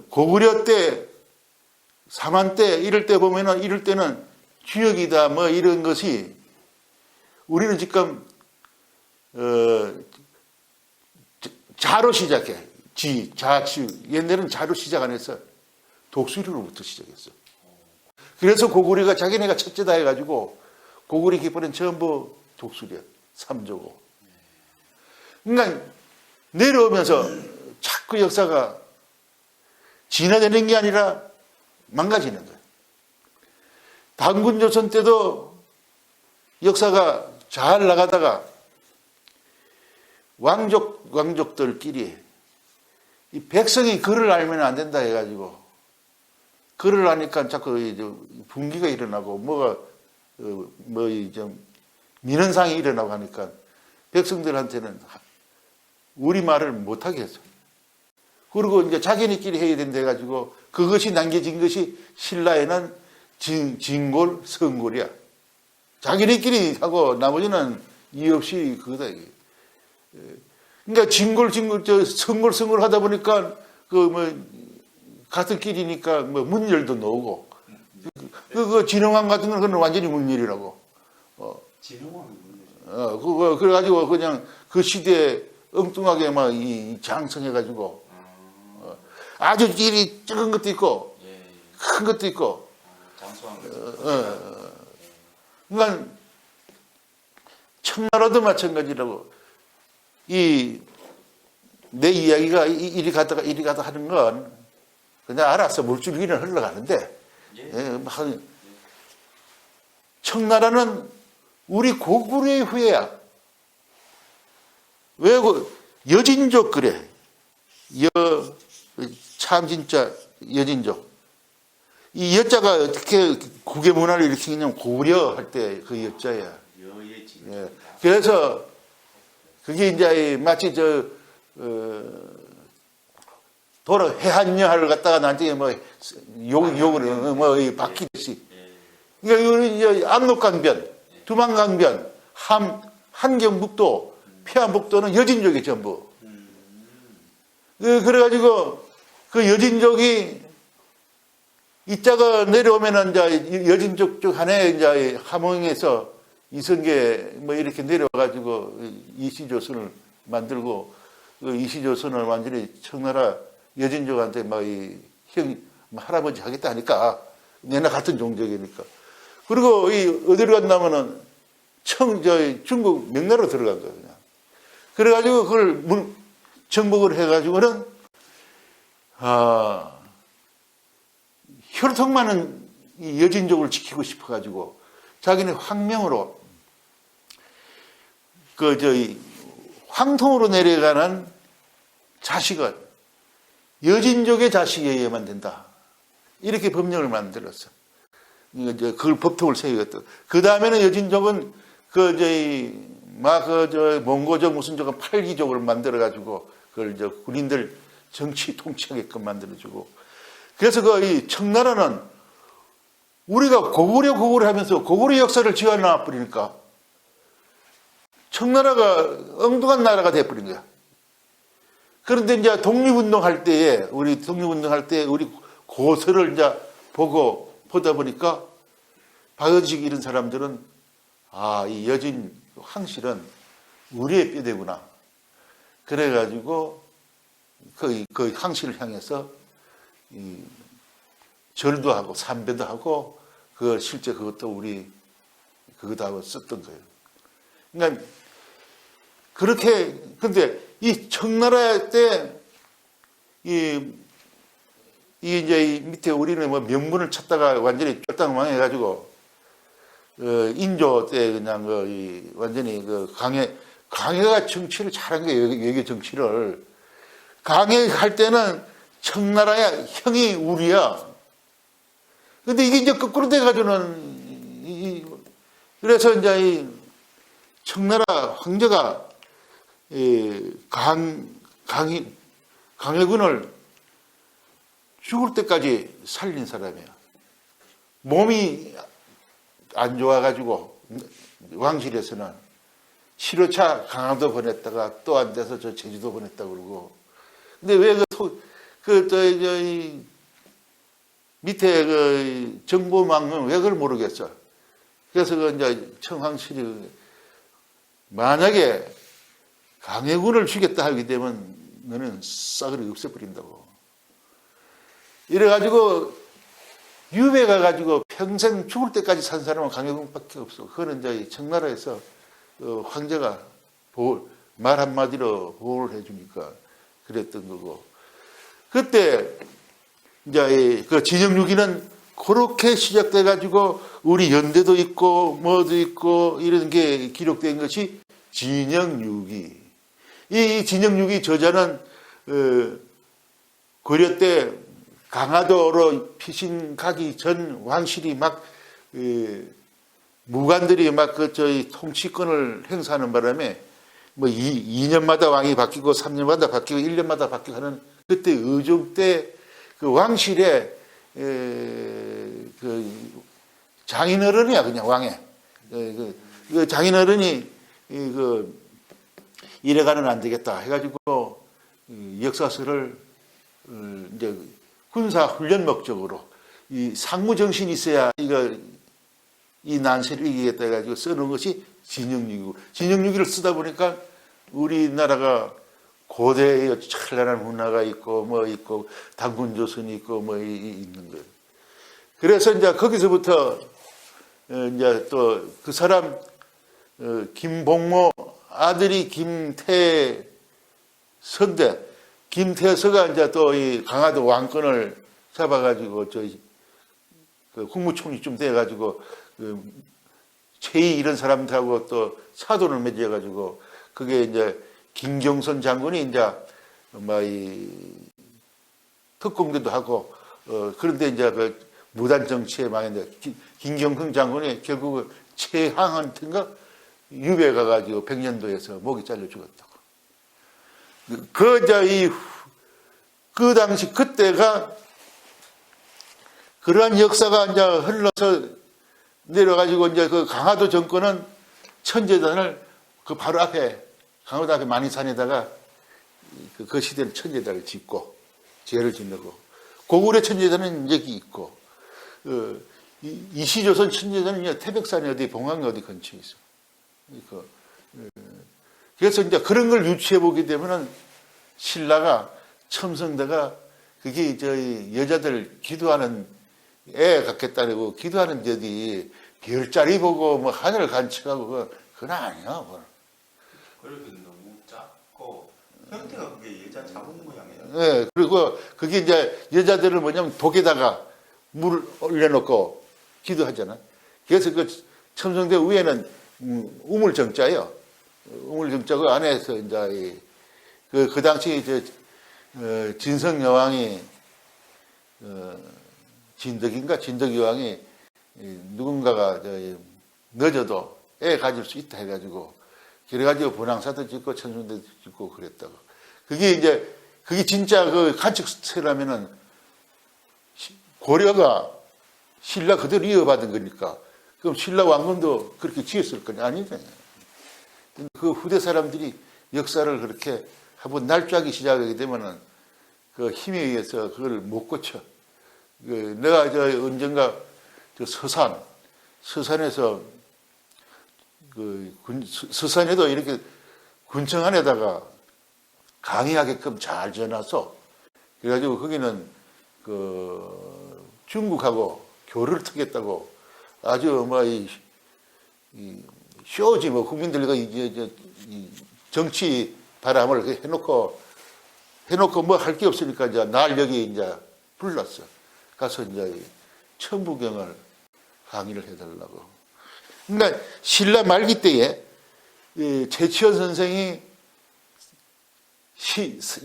고구려 때, 사만 때, 이럴 때 보면은, 이럴 때는 주역이다, 뭐 이런 것이 우리는 지금, 자로 시작해. 자치. 옛날에는 자로 시작 안 했어. 독수리로부터 시작했어. 그래서 고구려가 자기네가 첫째다 해가지고 고구려 깃발은 전부 독수리야. 삼조고. 그러니까 내려오면서 자꾸 역사가 진화되는 게 아니라 망가지는 거예요. 단군조선 때도 역사가 잘 나가다가 왕족들끼리 이 백성이 글을 알면 안 된다 해가지고 글을 아니까 자꾸 분기가 일어나고 뭐가 좀 민원상이 일어나고 하니까 백성들한테는 우리 말을 못하게 했어요. 그리고 이제 자기네끼리 해야 된다 해가지고 그것이 남겨진 것이 신라에는 진골, 성골이야. 자기네끼리 하고 나머지는 이유 없이 그거다. 그러니까 진골, 성골 하다 보니까 같은 길이니까 문열도 나오고 그 진흥왕 같은 건 그건 완전히 문열이라고. 진흥왕이 문열이요? 그래가지고 그냥 그 시대에 엉뚱하게 막 장성해가지고 아주 길이 작은 것도 있고 큰 것도 있고. 장수왕 것도. 그러니까 청나라도 마찬가지라고. 내 이야기가 이리 가다 하는 건 그냥 알아서 물줄 위는 흘러가는데 청나라는 우리 고구려의 후예야. 왜 여진족 그래. 참 진짜 여진족. 이 여자가 어떻게 국외 문화를 일으키냐면 고구려 할 때 그 여자야. 그래서 그게 이제 마치 해한여하를 갖다가 나한테 욕을 바뀌듯이. 그러니까 이제 압록강변, 두만강변, 한경북도, 평안북도는 여진족이 전부. 그래가지고 그 여진족이 이자가 내려오면은 이제 여진족 쪽 하나에 이제 함흥에서 이성계 이렇게 내려와가지고 이시조선을 만들고 그 이시조선을 완전히 청나라 여진족한테 할아버지 하겠다 하니까 내나 같은 종족이니까. 그리고 어디로 갔냐면은 중국 명나라로 들어간 거예요, 그냥. 그래가지고 그걸 정복을 해가지고는 혈통 많은 이 여진족을 지키고 싶어가지고 자기네 황명으로 황통으로 내려가는 자식은 여진족의 자식이어야만 된다. 이렇게 법령을 만들었어. 그걸 법통을 세우겠다. 그 다음에는 여진족은 몽고족 무슨 족은 팔기족을 만들어가지고 그걸 군인들 정치 통치하게끔 만들어주고. 그래서 이 청나라는 우리가 고구려 하면서 고구려 역사를 지어놔 버리니까 청나라가 엉뚱한 나라가 돼버린 거야. 그런데 이제 독립운동할 때에 우리 고서를 이제 보다 보니까 박은식 이런 사람들은 이 여진 황실은 우리의 뼈대구나. 그래가지고 그 황실을 향해서 절도 하고 삼배도 하고 그걸 실제 그것도 우리 그것도 하고 썼던 거예요. 그러니까 그렇게 근데 이 청나라 때 이제 밑에 우리는 명분을 찾다가 완전히 쫄딱망해가지고 인조 때 그냥 완전히 강해가 정치를 잘한 거예요. 외교 정치를. 강해할 때는 청나라야 형이 우리야. 근데 이게 이제 거꾸로 돼가지고는 그래서 이제 이 청나라 황제가 강해군을 죽을 때까지 살린 사람이야. 몸이 안 좋아가지고 왕실에서는 7호차 강화도 보냈다가 또 안 돼서 저 제주도 보냈다고 그러고. 근데 왜 이 밑에 그 정보망은 왜 그걸 모르겠어. 그래서 그 이제 청황실이 만약에 강해군을 죽였다 하게 되면 너는 싸그리 없애버린다고. 이래가지고 유배 가가지고 평생 죽을 때까지 산 사람은 강해군밖에 없어. 그거는 이제 청나라에서 황제가 말 한마디로 보호를 해주니까 그랬던 거고. 그때 이제 그 진영유기는 그렇게 시작돼가지고 우리 연대도 있고 뭐도 있고 이런 게 기록된 것이 진영유기. 이 진영유기 저자는 고려 때 강화도로 피신 가기 전 왕실이 막 무관들이 막 저희 통치권을 행사하는 바람에 뭐 2년마다 왕이 바뀌고 3년마다 바뀌고 1년마다 바뀌고 하는 그때 의종 때 그 왕실에 그 장인어른이야 그냥 왕에 그 장인어른이 이래가는 안 되겠다 해가지고 역사서를 이제 군사 훈련 목적으로 이 상무 정신이 있어야 이 난세를 이기겠다 해가지고 써놓은 것이 진영유기고, 진영유기를 쓰다 보니까 우리나라가 고대의 찬란한 문화가 있고 뭐 있고 당군조선이 있고 뭐 있는 거예요. 그래서 이제 거기서부터 이제 또 그 사람 김봉모 아들이 김태서인데 김태서가 이제 또 이 강화도 왕권을 잡아가지고 그 국무총리쯤 돼가지고 그 최희 이런 사람들하고 또 사돈을 맺어가지고 그게 이제 김경선 장군이 이제 이 특공대도 하고 그런데 이제 그 무단 정치에 망했는데 김경선 장군이 결국 최항한테인가 유배 가가지고 백년도에서 목이 잘려 죽었다고. 그 당시 그때가 그러한 역사가 이제 흘러서 내려가지고 이제 그 강화도 정권은 천재단을 그 바로 앞에 강화도 앞에 만이산에다가 그 시대는 천재단을 짓고 죄를 짓고 고구려 천재단은 여기 있고 이시조선 천재단은 태백산에 어디 봉황 어디 근처에 있어. 그래서 이제 그런 걸 유추해 보게 되면은 신라가 첨성대가 그게 저희 여자들 기도하는 애 갖겠다고 기도하는 데디 별자리 보고 뭐 하늘 관측하고 그건 아니야. 그래도 너무 작고 형태가 그게 여자 자궁 모양이에요. 네, 그리고 그게 이제 여자들은 뭐냐면 독에다가 물 올려놓고 기도하잖아. 그래서 그 첨성대 위에는 우물정자예요. 우물정자고 안에서 이제 그 당시 진성 여왕이 진덕 여왕이 누군가가 늦어도 애 가질 수 있다 해가지고 그래가지고 분황사도 짓고 천순대도 짓고 그랬다고. 그게 진짜 그 관측세라면은 고려가 신라 그대로 이어받은 거니까 그럼 신라 왕건도 그렇게 지었을 거냐? 아니잖아요. 그 후대 사람들이 역사를 그렇게 한번 날짜기 시작하게 되면은 그 힘에 의해서 그걸 못 고쳐. 내가 언젠가 서산에서 서산에도 이렇게 군청 안에다가 강의하게끔 잘 지어놨어. 그래가지고 거기는 중국하고 교류를 트겠다고 아주 쇼지 국민들과 정치 바람을 해놓고 뭐 할 게 없으니까 이제 날 여기 이제 불렀어. 가서 이제 천부경을 강의를 해달라고. 그러니까 신라 말기 때에 최치원 선생이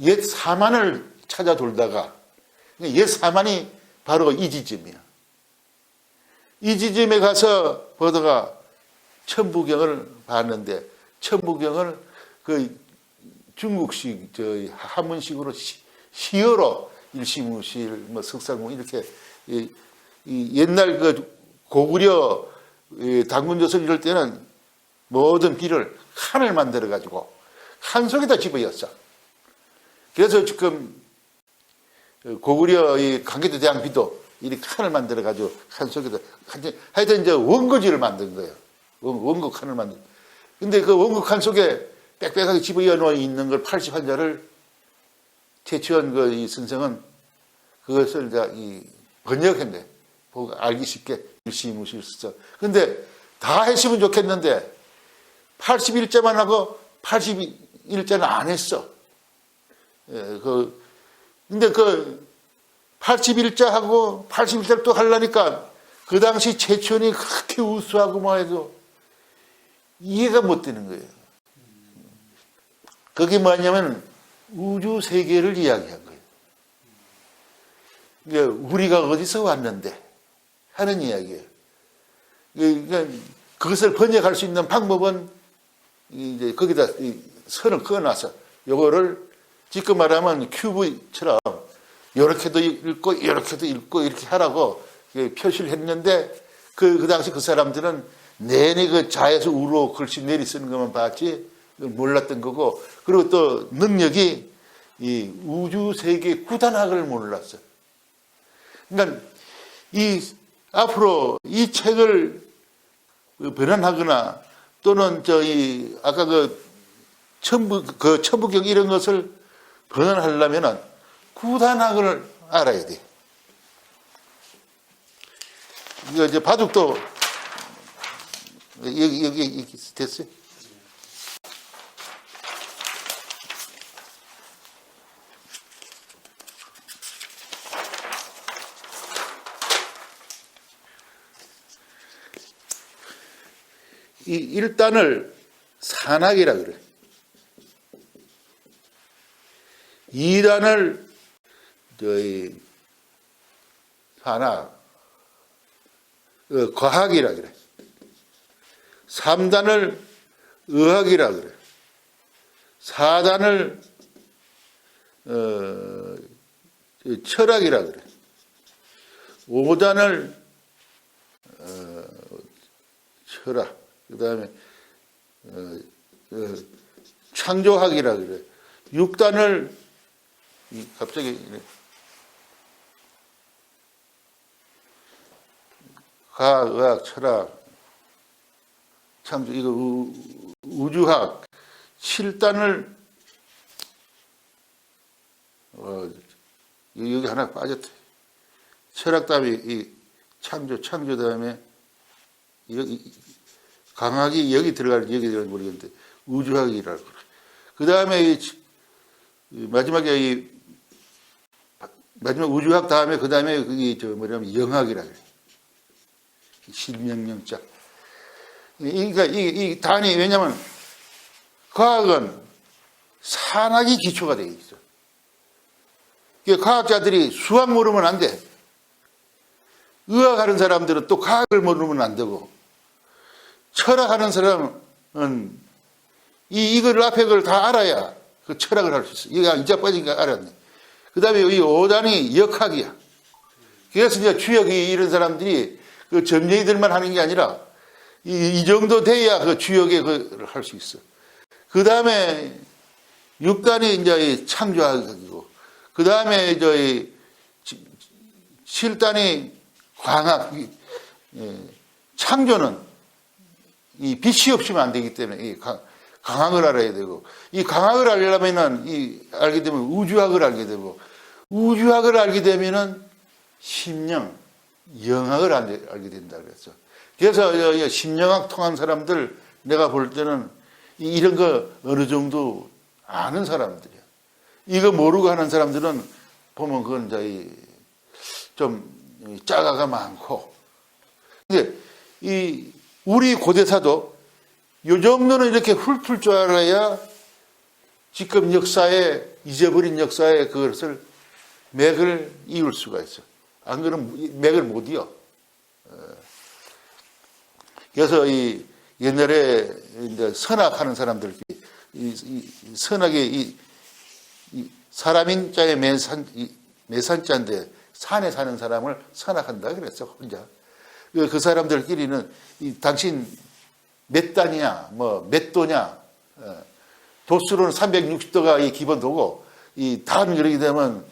옛 사만을 찾아 돌다가 옛 사만이 바로 이 지점이야. 이 지점에 가서 보다가 천부경을 봤는데 천부경을 그 중국식 한문식으로 시어로 일시무실 뭐 석상무 이렇게 이 옛날 그 고구려 당군조선 이럴 때는 모든 비를 칸을 만들어 가지고 칸 속에다 집어였어. 그래서 지금 고구려 이 강계도 대왕비도 이렇게 칸을 만들어 가지고 칸 속에다 하여튼 이제 원거지를 만든 거예요. 원고 칸을 만든. 근데 그 원고 칸 속에 빽빽하게 집어넣어 놓어 있는 걸 80환자를 최치원 이 선생은 그것을 이 번역한 거예요. 보고 알기 쉽게 일시무실 써서. 근데 다 했으면 좋겠는데 81자만 하고 81자는 안 했어. 예, 근데 81자하고 81자를 또 하려니까 그 당시 최치원이 그렇게 우수하고 뭐 해도 이해가 못 되는 거예요. 그게 뭐냐면 우주 세계를 이야기한 거예요. 그러니까 우리가 어디서 왔는데 하는 이야기예요. 그러니까 그것을 번역할 수 있는 방법은 이제 거기다 선을 그어놔서 요거를 지금 말하면 큐브처럼 이렇게도 읽고 이렇게도 읽고 이렇게 하라고 표시를 했는데 그 당시 그 사람들은 내내 그 자에서 우로 글씨 내리 쓰는 것만 봤지 몰랐던 거고, 그리고 또 능력이 이 우주 세계 구단학을 몰랐어요. 그러니까 앞으로 이 책을 변환하거나 또는 아까 천부경 이런 것을 변환하려면은 구단학을 알아야 돼. 이거 이제 바둑도 여기 됐어요. 이 1단을 산학이라 그래. 2단을 산학, 과학이라 그래. 3단을 의학이라 그래. 4단을 철학이라 그래. 5단을 철학, 그 다음에 창조학이라 그래. 6단을 갑자기 과학, 의학, 철학, 창조, 이거 우주학. 7단을 여기 하나 빠졌다. 철학 다음에 이 창조 다음에 여기 강학이 여기 들어갈지 여기 들어갈지 모르겠는데 우주학이라고 그래. 그 다음에 마지막에 마지막 우주학 다음에 그 다음에 그게 뭐냐면 영학이라 그래. 실명령자. 그러니까 이 단위, 왜냐면 과학은 산학이 기초가 되어 있어. 과학자들이 수학 모르면 안 돼. 의학하는 사람들은 또 과학을 모르면 안 되고, 철학하는 사람은 이걸 앞에 걸 다 알아야 그 철학을 할 수 있어. 이거 이제 빠지니까 알았네. 그 다음에 이 5단이 역학이야. 그래서 이제 주역이 이런 사람들이 그 점쟁이들만 하는 게 아니라 이 정도 돼야 그 주역에 그걸 할 수 있어. 그 다음에 6단이 이제 창조학이고, 그 다음에 7단이 광학, 창조는 이 빛이 없으면 안 되기 때문에 이 강학을 알아야 되고, 이 강학을 알려면은 알게 되면 우주학을 알게 되고, 우주학을 알게 되면은 심령, 영학을 알게 된다 그랬어. 그래서 심령학 통한 사람들 내가 볼 때는 이런 거 어느 정도 아는 사람들이야. 이거 모르고 하는 사람들은 보면 그건 이제 좀 짜가가 많고. 근데 우리 고대사도 요 정도는 이렇게 훑을 줄 알아야 지금 역사에, 잊어버린 역사에 그것을 맥을 이을 수가 있어. 안 그러면 맥을 못 이어. 그래서 옛날에 이제 선악하는 사람들끼리 선악이 사람인 자의 매산자인데 산에 사는 사람을 선악한다 그랬어, 혼자. 그 사람들끼리는 당신 몇 단이냐, 몇 도냐, 도수로는 360도가 이 기본 도고, 이 다음이 그렇게 되면